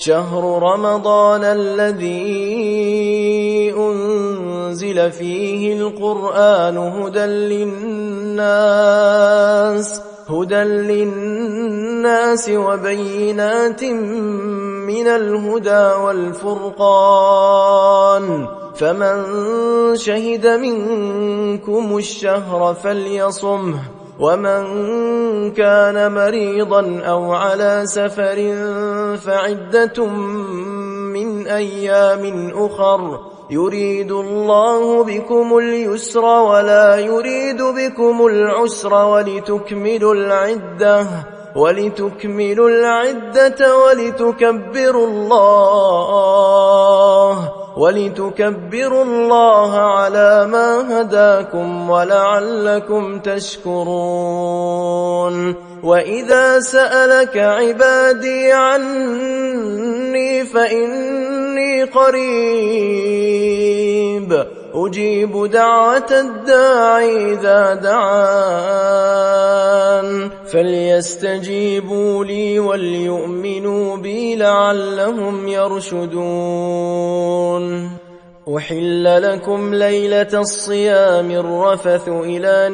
شهر رمضان الذي أنزل فيه القرآن هدى للناس وبينات من الهدى والفرقان، فمن شهد منكم الشهر فليصمه، ومن كان مريضا أو على سفر فعدة من أيام أخر، يريد الله بكم اليسر ولا يريد بكم العسر، ولتكملوا العدة ولتكبروا الله على ما هداكم ولعلكم تشكرون. وإذا سألك عبادي عني فإني قريب أجيب دعوة الداع إذا دعان، فليستجيبوا لي وليؤمنوا بي لعلهم يرشدون. أحل لكم ليلة الصيام الرفث إلى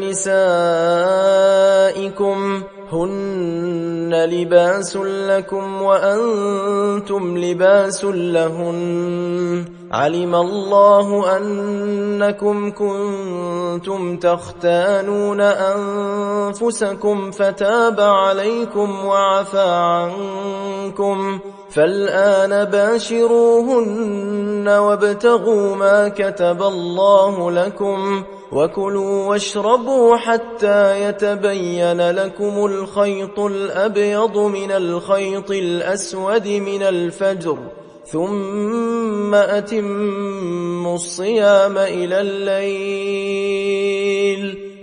نسائكم هن لباس لكم وأنتم لباس لهن، علم الله أنكم كنتم تختانون أنفسكم فتاب عليكم وعفى عنكم، فالآن باشروهن وابتغوا ما كتب الله لكم، وكلوا واشربوا حتى يتبين لكم الخيط الأبيض من الخيط الأسود من الفجر، ثم أتموا الصيام إلى الليل،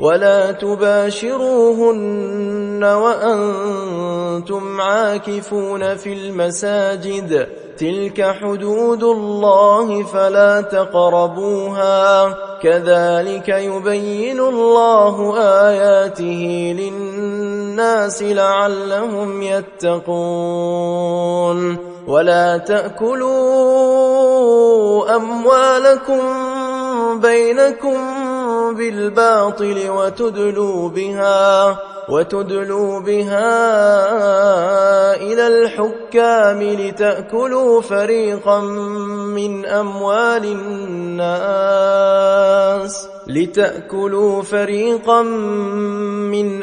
ولا تباشروهن وأنتم عاكفون في المساجد، تلك حدود الله فلا تقربوها، كذلك يبين الله آياته للناس لعلهم يتقون. ولا تأكلوا أموالكم بينكم بالباطل وتدلوا بها إلى الحكام لتأكلوا فريقا من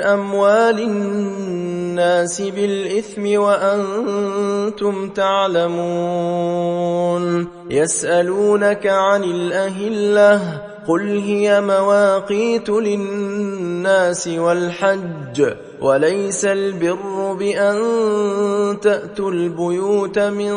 أموال الناس بالإثم وأنتم تعلمون. يسألونك عن الأهلة قل هي مواقيت للناس والحج، وليس البر بأن تأتوا البيوت من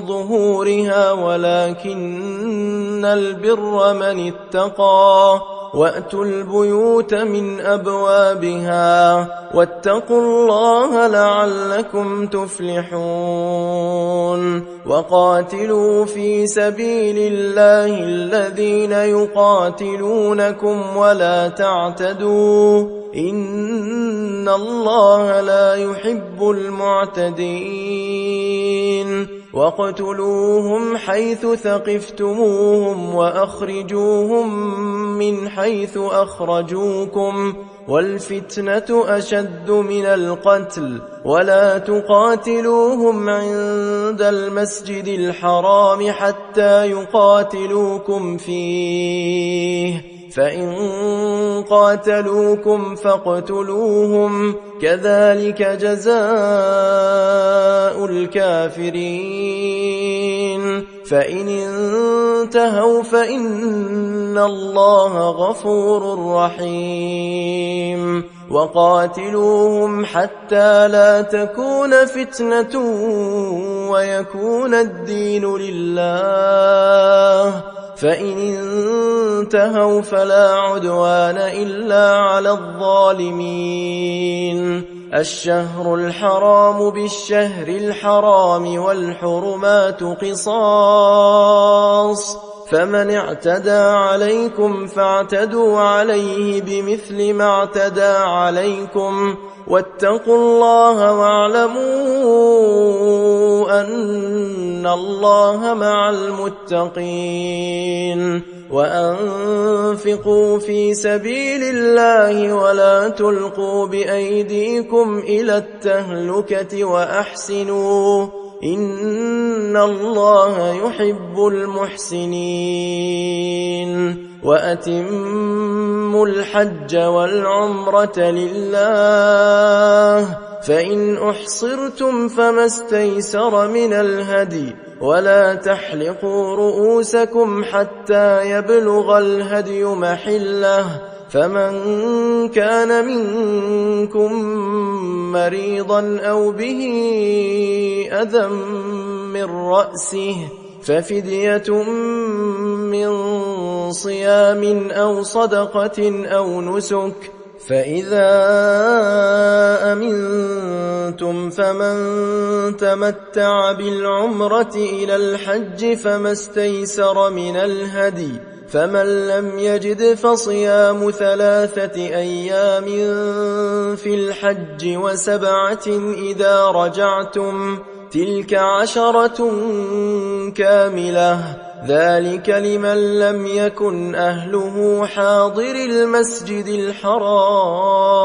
ظهورها ولكن البر من اتقى، وأتوا البيوت من أبوابها واتقوا الله لعلكم تفلحون. وقاتلوا في سبيل الله الذين يقاتلونكم ولا تعتدوا إن الله لا يحب المعتدين. واقتلوهم حيث ثقفتموهم وأخرجوهم من حيث أخرجوكم، والفتنة أشد من القتل، ولا تقاتلوهم عند المسجد الحرام حتى يقاتلوكم فيه، فإن قاتلوكم فاقتلوهم، كذلك جزاء الكافرين. فإن انتهوا فإن الله غفور رحيم. وقاتلوهم حتى لا تكون فتنة ويكون الدين لله، فإن انتهوا فلا عدوان إلا على الظالمين. الشهر الحرام بالشهر الحرام والحرمات قصاص، فمن اعتدى عليكم فاعتدوا عليه بمثل ما اعتدى عليكم واتقوا الله واعلموا أن الله مع المتقين وأنفقوا في سبيل الله ولا تلقوا بأيديكم إلى التهلكة وأحسنوا إن الله يحب المحسنين وأتموا الحج والعمرة لله فإن أحصرتم فما استيسر من الهدي ولا تحلقوا رؤوسكم حتى يبلغ الهدي محله فمن كان منكم مريضا أو به أذى من رأسه ففدية من صيام أو صدقة أو نسك فإذا أمنتم فمن تمتع بالعمرة إلى الحج فما استيسر من الهدي فمن لم يجد فصيام 3 أيام في الحج و7 إذا رجعتم تلك 10 كاملة ذلك لمن لم يكن أهله حاضر المسجد الحرام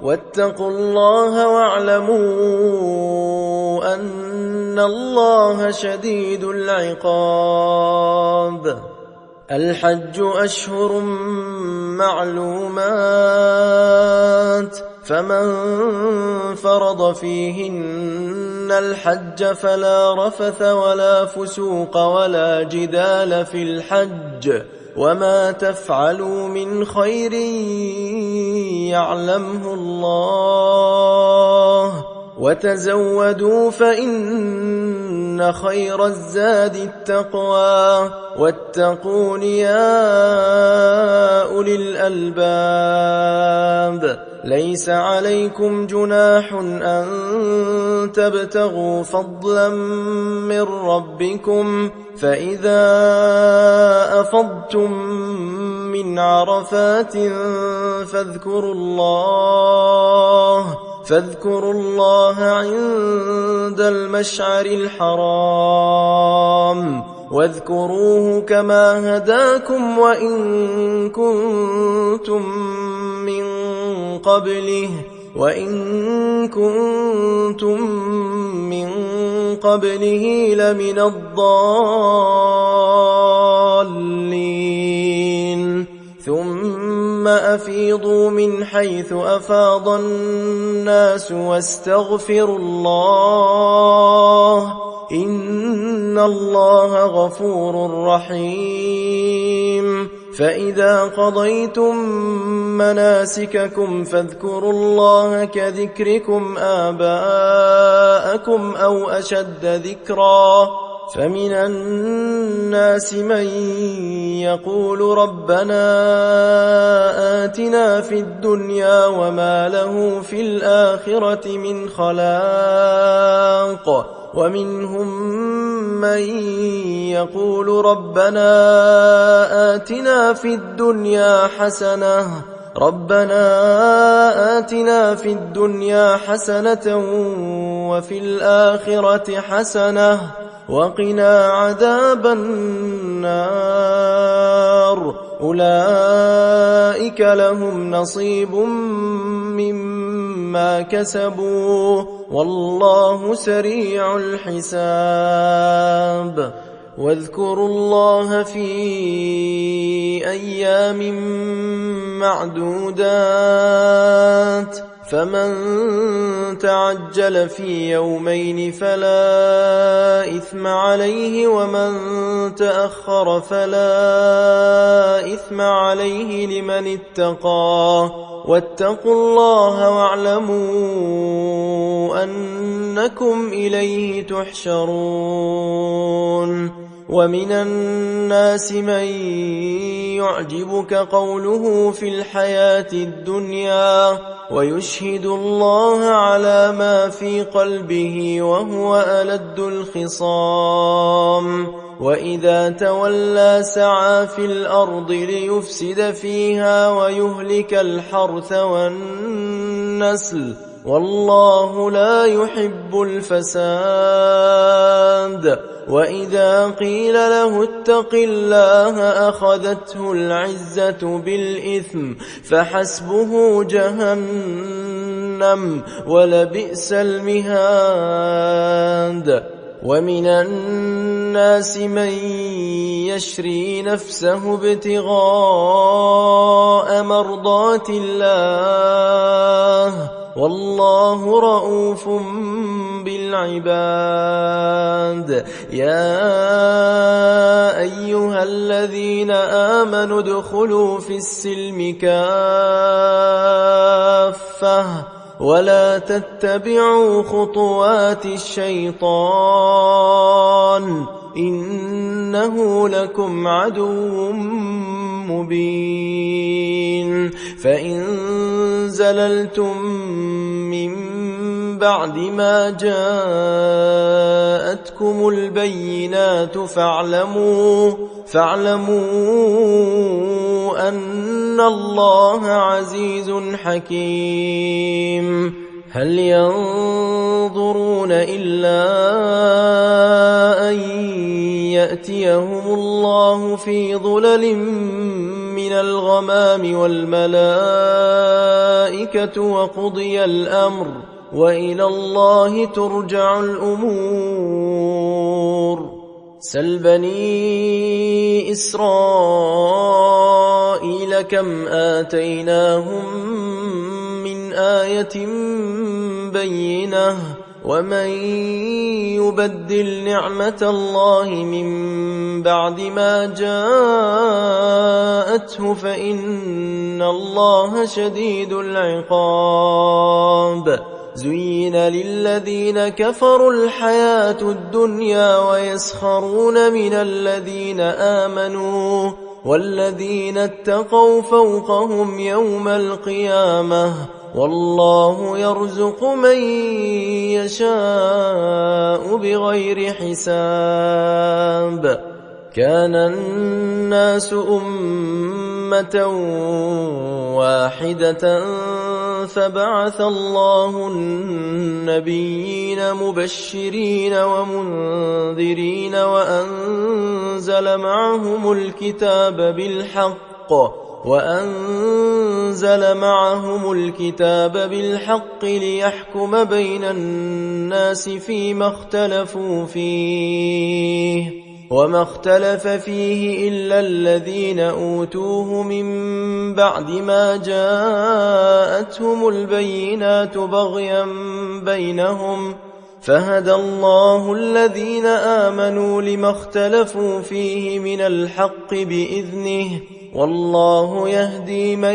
واتقوا الله واعلموا أن الله شديد العقاب الحج أشهر معلومات فمن فرض فيهن الحج فلا رفث ولا فسوق ولا جدال في الحج وما تفعلوا من خير يعلمه الله وتزودوا فإن خير الزاد التقوى واتقون يا أولي الألباب ليس عليكم جناح أن تبتغوا فضلا من ربكم فإذا أفضتم من عرفات فاذكروا الله عند المشعر الحرام واذكروه كما هداكم وإن كنتم من قبله لمن الضالين ثم أفيضوا من حيث أفاض الناس واستغفروا الله إن الله غفور رحيم فإذا قضيتم مناسككم فاذكروا الله كذكركم آباءكم أو أشد ذكرا فمن الناس من يقول ربنا آتنا في الدنيا وما له في الآخرة من خلاق ومنهم من يقول ربنا آتنا في الدنيا حسنة وفي الآخرة حسنة وقنا عذاب النار أولئك لهم نصيب مما كسبوا والله سريع الحساب واذكروا الله في أيام معدودات فمن تعجل في يومين فلا إثم عليه ومن تأخر فلا إثم عليه لمن اتقى واتقوا الله واعلموا أنكم إليه تحشرون ومن الناس من يعجبك قوله في الحياة الدنيا ويشهد الله على ما في قلبه وهو ألد الخصام وإذا تولى سعى في الأرض ليفسد فيها ويهلك الحرث والنسل والله لا يحب الفساد وإذا قيل له اتق الله أخذته العزة بالإثم فحسبه جهنم ولبئس المهاد ومن الناس من يشري نفسه ابتغاء مرضات الله والله رؤوف بالعباد يا أيها الذين آمنوا ادخلوا في السلم كافة ولا تتبعوا خطوات الشيطان إنه لكم عدو مبين فإن زللتم من بعد ما جاءتكم البينات فاعلموا أن الله عزيز حكيم هل ينظرون إلا أن يأتيهم الله في ظلل من الغمام والملائكة وقضي الأمر وإلى الله ترجع الأمور سل بني إسرائيل كم آتيناهم من آية بينة ومن يبدل نعمة الله من بعد ما جاءته فإن الله شديد العقاب زين للذين كفروا الحياة الدنيا ويسخرون من الذين آمنوا والذين اتقوا فوقهم يوم القيامة والله يرزق من يشاء بغير حساب كان الناس أمة واحدة فبعث الله النبيين مبشرين ومنذرين وأنزل معهم الكتاب بالحق ليحكم بين الناس فيما اختلفوا فيه وما اختلف فيه إلا الذين أوتوه من بعد ما جاءتهم البينات بغيا بينهم فهدى الله الذين آمنوا لما اختلفوا فيه من الحق بإذنه والله يهدي من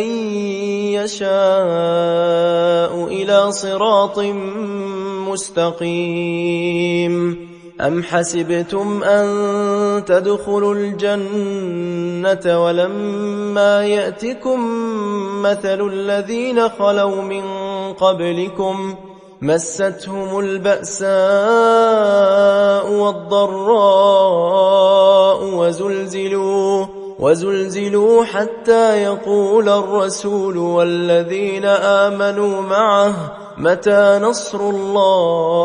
يشاء إلى صراط مستقيم أم حسبتم أن تدخلوا الجنة ولما يأتكم مثل الذين خلوا من قبلكم مستهم البأساء والضراء وزلزلوا حتى يقول الرسول والذين آمنوا معه متى نصر الله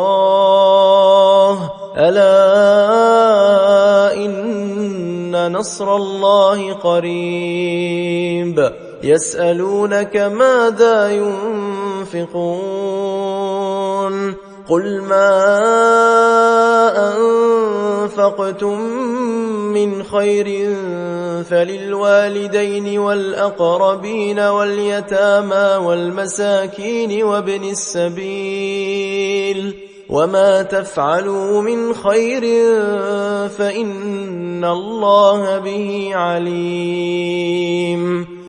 ألا إن نصر الله قريب يسألونك ماذا ينفقون قل ما أنفقتم من خير فللوالدين والأقربين واليتامى والمساكين وابن السبيل وما تفعلوا من خير فإن الله به عليم